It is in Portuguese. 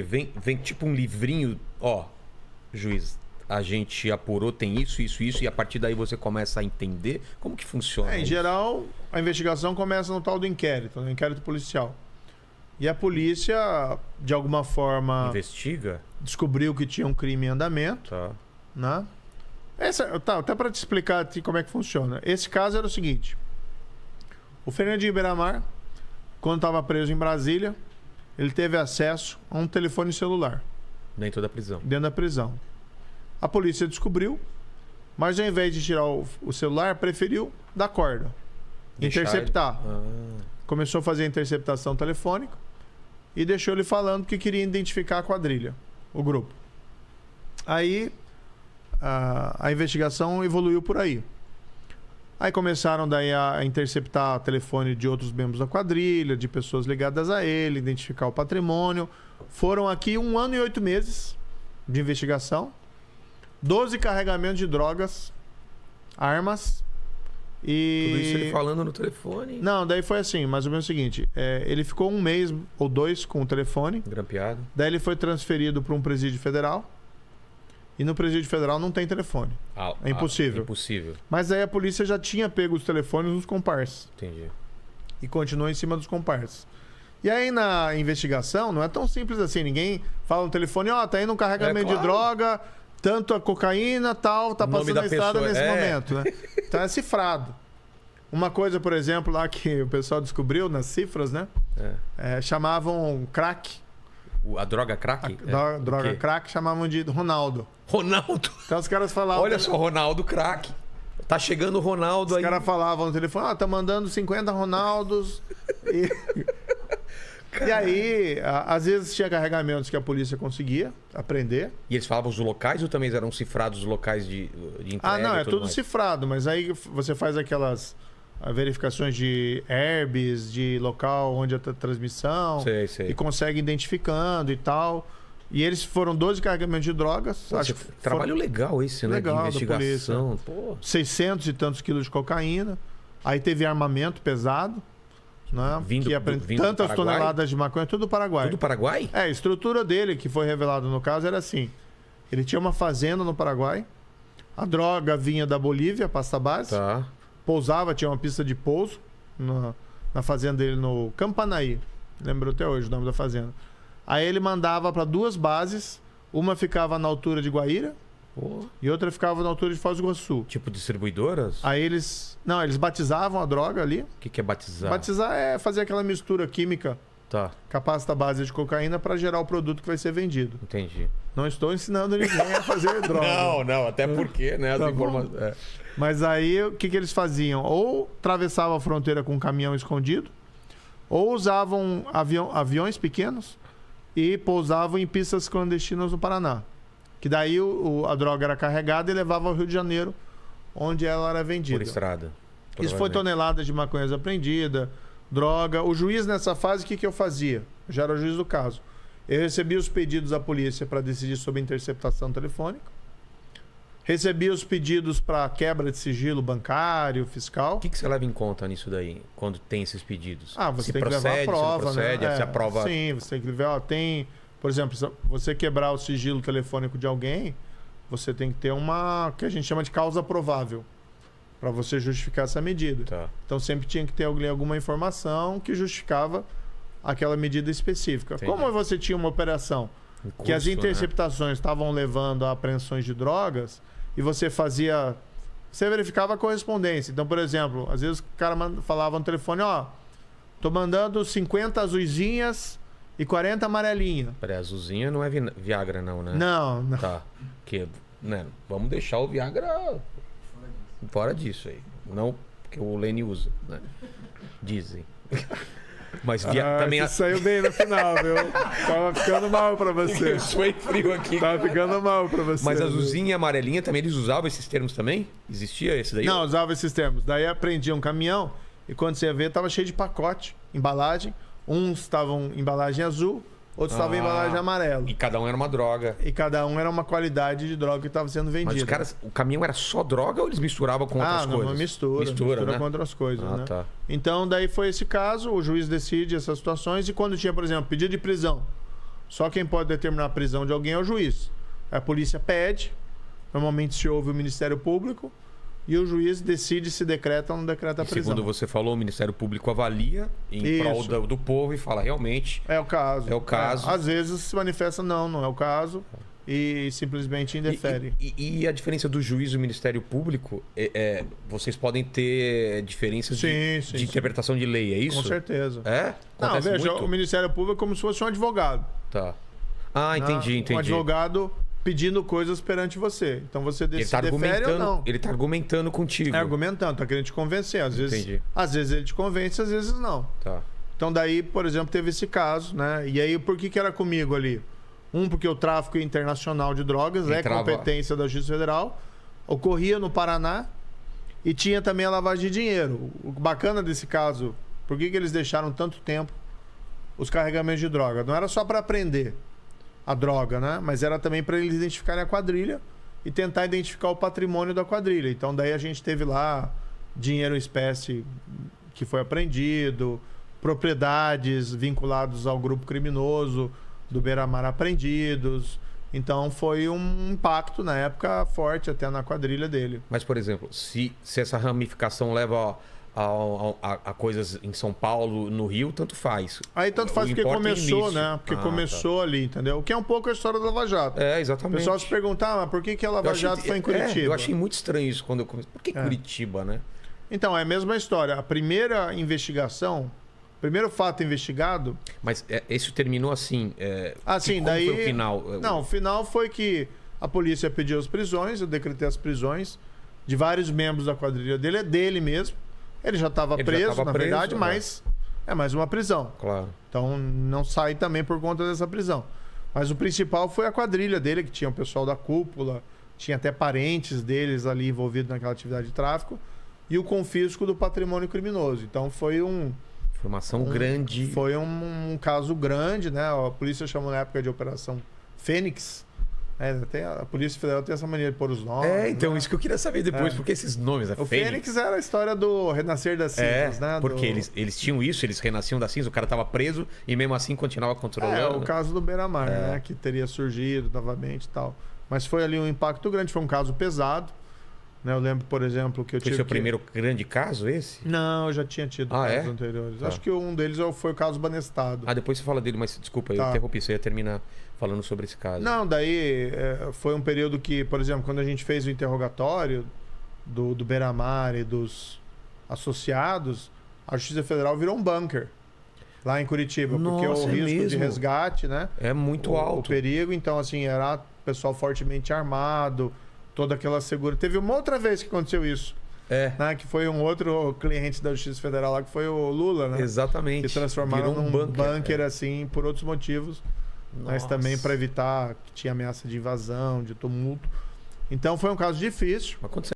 Vem tipo um livrinho, ó, juiz, a gente apurou, tem isso, e a partir daí você começa a entender como que funciona. Em geral, a investigação começa no tal do inquérito, no inquérito policial. E a polícia, de alguma forma... Investiga? Descobriu que tinha um crime em andamento. Tá. Né? Até para te explicar aqui como é que funciona. Esse caso era o seguinte. O Fernandinho Beiramar, quando estava preso em Brasília, ele teve acesso a um telefone celular. Dentro da prisão. Dentro da prisão. A polícia descobriu, mas ao invés de tirar o celular, preferiu dar corda. Interceptar. Começou a fazer a interceptação telefônica e deixou ele falando que queria identificar a quadrilha, o grupo. Aí a investigação evoluiu por aí. Aí começaram daí a interceptar telefone de outros membros da quadrilha, de pessoas ligadas a ele, identificar o patrimônio. Foram aqui 1 ano e 8 meses de investigação. 12 carregamentos de drogas, armas e... Tudo isso ele falando no telefone? Não, daí foi assim, mais ou menos o seguinte. Ele ficou 1 mês ou 2 com o telefone. Grampeado. Daí ele foi transferido para um presídio federal. E no presídio federal não tem telefone. É impossível. Impossível. Mas aí a polícia já tinha pego os telefones dos comparsas. Entendi. E continuou em cima dos comparsas. E aí na investigação não é tão simples assim. Ninguém fala no telefone, tá indo um carregamento de droga, tanto a cocaína, tal, tá passando na estrada nesse momento, né? Então é cifrado. Uma coisa, por exemplo, lá que o pessoal descobriu nas cifras, né? Chamavam crack. A droga crack? A droga crack chamavam de Ronaldo. Ronaldo? Então os caras falavam... Olha só, Ronaldo crack. Tá chegando o Ronaldo aí. Os caras falavam no telefone, tá mandando 50 Ronaldos. E aí, às vezes tinha carregamentos que a polícia conseguia apreender. E eles falavam os locais ou também eram cifrados os locais de entrega? Não, é tudo mais? Cifrado, mas aí você faz aquelas verificações de herbes, de local onde a transmissão. Sei. E consegue identificando e tal. E eles foram 12 carregamentos de drogas. Trabalho legal esse, né? Legal, de investigação. Pô. 600 e tantos quilos de cocaína. Aí teve armamento pesado. Né? Vindo tantas do toneladas de maconha, tudo do Paraguai. Tudo do Paraguai? A estrutura dele, que foi revelado no caso, era assim. Ele tinha uma fazenda no Paraguai. A droga vinha da Bolívia, pasta base. Tá. Pousava, tinha uma pista de pouso na fazenda dele no Campanaí. Lembro até hoje o nome da fazenda. Aí ele mandava para 2 bases. Uma ficava na altura de Guaíra e outra ficava na altura de Foz do Iguaçu. Tipo distribuidoras? Aí eles batizavam a droga ali. O que é batizar? Batizar é fazer aquela mistura química com a pasta base de cocaína para gerar o produto que vai ser vendido. Entendi. Não estou ensinando ninguém a fazer droga. Não, até porque, né? Tá Mas aí o que eles faziam? Ou atravessavam a fronteira com um caminhão escondido, ou usavam aviões pequenos e pousavam em pistas clandestinas no Paraná. Que daí a droga era carregada e levava ao Rio de Janeiro, onde ela era vendida. Por estrada. Isso foi toneladas de maconhas apreendida, droga. O juiz nessa fase, o que eu fazia? Eu já era o juiz do caso. Eu recebia os pedidos da polícia para decidir sobre interceptação telefônica. Recebia os pedidos para quebra de sigilo bancário, fiscal. O que você leva em conta nisso daí, quando tem esses pedidos? Você tem que levar a prova, né? Se aprova... Sim, você tem que levar... Por exemplo, se você quebrar o sigilo telefônico de alguém, você tem que ter uma... que a gente chama de causa provável, para você justificar essa medida. Tá. Então sempre tinha que ter alguma informação que justificava aquela medida específica. Entendi. Como você tinha uma operação que as interceptações estavam levando a apreensões de drogas e você verificava a correspondência. Então, por exemplo, às vezes o cara falava no telefone, tô mandando 50 azuizinhas e 40 amarelinhas. Peraí, azulzinha não é Viagra não, né? Não. Tá. Né? Vamos deixar o Viagra fora disso aí. Não que o Lene usa, né? Dizem. Mas também... Você saiu bem no final, viu? Tava ficando mal pra você. Eu suei frio aqui. Tava ficando mal pra você. Mas azulzinha e amarelinha também, eles usavam esses termos também? Existia esse daí? Não, usava esses termos. Daí aprendia um caminhão e quando você ia ver, tava cheio de pacote, embalagem. Uns estavam em embalagem azul, outros estavam em embalagem amarela. E cada um era uma droga. E cada um era uma qualidade de droga que estava sendo vendida. Mas os caras, o caminhão era só droga ou eles misturavam com outras coisas? Não, mistura, né? com outras coisas, né? Tá. Então, daí foi esse caso, o juiz decide essas situações e quando tinha, por exemplo, pedido de prisão Só quem pode determinar a prisão de alguém é o juiz. A polícia pede, normalmente se ouve o Ministério Público, e o juiz decide se decreta ou não decreta a prisão. Segundo você falou, o Ministério Público avalia em prol do povo e fala, realmente... É o caso. É o caso. Às vezes se manifesta, não é o caso, e simplesmente indefere. E a diferença do juiz e do Ministério Público, vocês podem ter diferenças de interpretação de lei, é isso? Com certeza. É? Não, veja, o Ministério Público é como se fosse um advogado. Tá. Ah, entendi. Um advogado pedindo coisas perante você. Então você decide defere ou não. Ele tá argumentando contigo. É argumentando, tá querendo te convencer. Às vezes ele te convence, às vezes não. Tá. Então daí, por exemplo, teve esse caso, né? E aí, por que era comigo ali? Porque o tráfico internacional de drogas é competência da Justiça Federal, ocorria no Paraná e tinha também a lavagem de dinheiro. O bacana desse caso, por que eles deixaram tanto tempo os carregamentos de droga? Não era só para prender a droga, né? Mas era também para eles identificarem a quadrilha e tentar identificar o patrimônio da quadrilha. Então daí a gente teve lá dinheiro em espécie que foi apreendido, propriedades vinculadas ao grupo criminoso do Beira-Mar apreendidos. Então foi um impacto na época forte até na quadrilha dele. Mas, por exemplo, se essa ramificação leva a coisas em São Paulo, no Rio, tanto faz. Aí tanto faz porque começou, né? Porque começou ali, entendeu? O que é um pouco a história da Lava Jato. É, exatamente. O pessoal se perguntar, mas por que a Lava Jato foi em Curitiba? Eu achei muito estranho isso quando eu comecei. Por que Curitiba, né? Então, é a mesma história. A primeira investigação, o primeiro fato investigado... Mas isso terminou assim? Assim, daí... Foi o final? Não, o final foi que a polícia pediu as prisões, eu decretei as prisões de vários membros da quadrilha dele, é dele mesmo. Ele já estava preso, na verdade, mas é mais uma prisão. Claro. Então não sai também por conta dessa prisão. Mas o principal foi a quadrilha dele, que tinha o pessoal da cúpula, tinha até parentes deles ali envolvidos naquela atividade de tráfico, e o confisco do patrimônio criminoso. Então foi informação grande. Foi um caso grande, né? A polícia chamou na época de Operação Fênix. A Polícia Federal tem essa maneira de pôr os nomes. Então, né? Isso que eu queria saber depois, porque esses nomes, o Fênix era a história do renascer das cinzas, né? Porque eles tinham isso, eles renasciam das cinzas, o cara estava preso e mesmo assim continuava controlando. O caso do Beira-Mar, né? Que teria surgido novamente e tal. Mas foi ali um impacto grande, foi um caso pesado. Né? Eu lembro, por exemplo, que eu tive... Foi seu primeiro grande caso esse? Não, eu já tinha tido casos anteriores. Acho que um deles foi o caso Banestado. Depois você fala dele, mas desculpa, eu interrompi, você ia terminar falando sobre esse caso. Não, daí foi um período que, por exemplo, quando a gente fez o interrogatório do Beira-Mar e dos associados, a Justiça Federal virou um bunker lá em Curitiba. Porque o risco de resgate, né? É muito alto. O perigo, então, assim, era pessoal fortemente armado, toda aquela segurança. Teve uma outra vez que aconteceu isso. Né? Que foi um outro cliente da Justiça Federal lá, que foi o Lula, né? Exatamente. Que transformaram num bunker assim, por outros motivos. Mas também para evitar que tinha ameaça de invasão, de tumulto. Então foi um caso difícil. Mas quando você